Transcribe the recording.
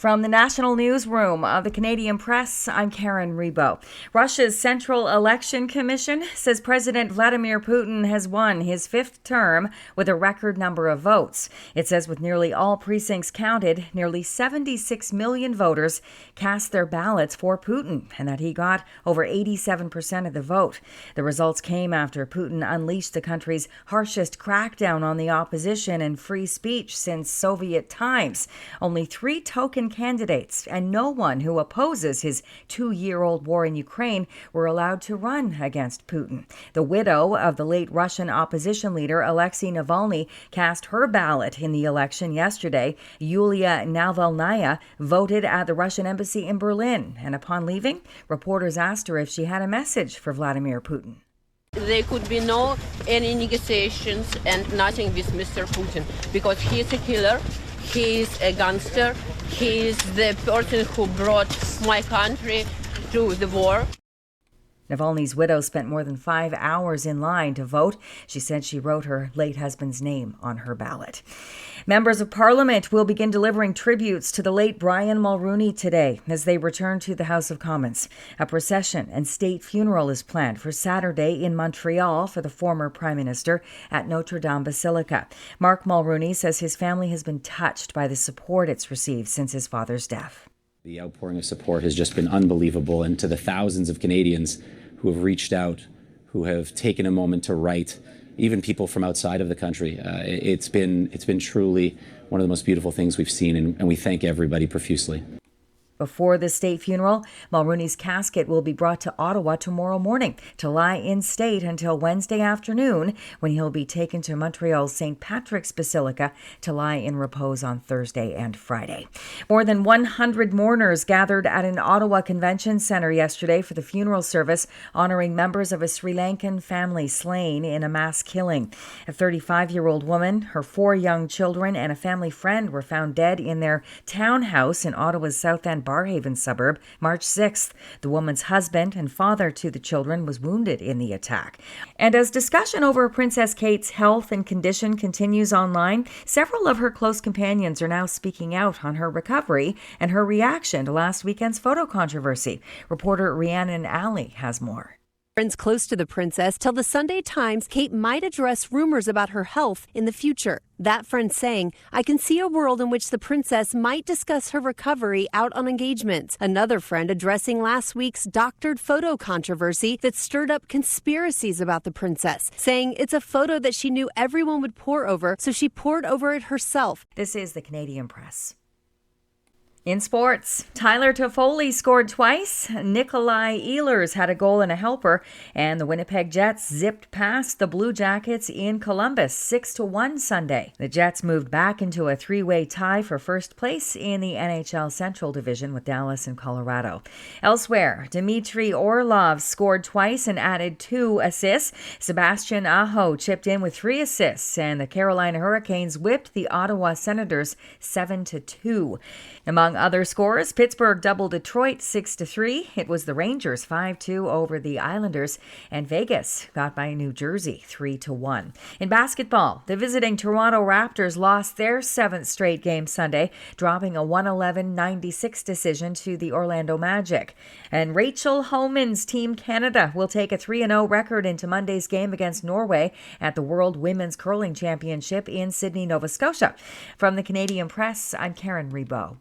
From the National Newsroom of the Canadian Press, I'm Karen Rebo. Russia's Central Election Commission says President Vladimir Putin has won his fifth term with a record number of votes. It says with nearly all precincts counted, nearly 76 million voters cast their ballots for Putin, and that he got over 87% of the vote. The results came after Putin unleashed the country's harshest crackdown on the opposition and free speech since Soviet times. Only 3 token candidates and no one who opposes his 2-year-old war in Ukraine were allowed to run against Putin. The widow of the late Russian opposition leader Alexei Navalny cast her ballot in the election yesterday. Yulia Navalnaya voted at the Russian embassy in Berlin, and upon leaving, reporters asked her if she had a message for Vladimir Putin. There could be no any negotiations and nothing with Mr. Putin because he is a killer, he is a gangster, he is the person who brought my country to the war. Navalny's widow spent more than 5 hours in line to vote. She said she wrote her late husband's name on her ballot. Members of Parliament will begin delivering tributes to the late Brian Mulroney today as they return to the House of Commons. A procession and state funeral is planned for Saturday in Montreal for the former Prime Minister at Notre Dame Basilica. Mark Mulroney says his family has been touched by the support it's received since his father's death. The outpouring of support has just been unbelievable, and to the thousands of Canadians who have reached out, who have taken a moment to write, even people from outside of the country, it's been truly one of the most beautiful things we've seen, and we thank everybody profusely. Before the state funeral, Mulroney's casket will be brought to Ottawa tomorrow morning to lie in state until Wednesday afternoon, when he'll be taken to Montreal's St. Patrick's Basilica to lie in repose on Thursday and Friday. More than 100 mourners gathered at an Ottawa Convention Centre yesterday for the funeral service honoring members of a Sri Lankan family slain in a mass killing. A 35-year-old woman, her 4 young children, and a family friend were found dead in their townhouse in Ottawa's South End Barhaven suburb March 6th. The woman's husband and father to the children was wounded in the attack. And as discussion over Princess Kate's health and condition continues online, several of her close companions are now speaking out on her recovery and her reaction to last weekend's photo controversy. Reporter Rhiannon Alley has more. Friends close to the princess tell the Sunday Times Kate might address rumors about her health in the future. That friend saying, "I can see a world in which the princess might discuss her recovery out on engagements." Another friend addressing last week's doctored photo controversy that stirred up conspiracies about the princess, saying it's a photo that she knew everyone would pore over, so she pored over it herself. This is the Canadian Press. In sports, Tyler Toffoli scored twice, Nikolai Ehlers had a goal and a helper, and the Winnipeg Jets zipped past the Blue Jackets in Columbus 6-1 Sunday. The Jets moved back into a 3-way tie for first place in the NHL Central Division with Dallas and Colorado. Elsewhere, Dmitry Orlov scored twice and added 2 assists. Sebastian Aho chipped in with 3 assists, and the Carolina Hurricanes whipped the Ottawa Senators 7-2. Among other scores, Pittsburgh doubled Detroit 6-3. It was the Rangers 5-2 over the Islanders, and Vegas got by New Jersey 3-1. In basketball, the visiting Toronto Raptors lost their 7th straight game Sunday, dropping a 111-96 decision to the Orlando Magic. And Rachel Homan's Team Canada will take a 3-0 record into Monday's game against Norway at the World Women's Curling Championship in Sydney, Nova Scotia. From the Canadian Press, I'm Karen Rebo.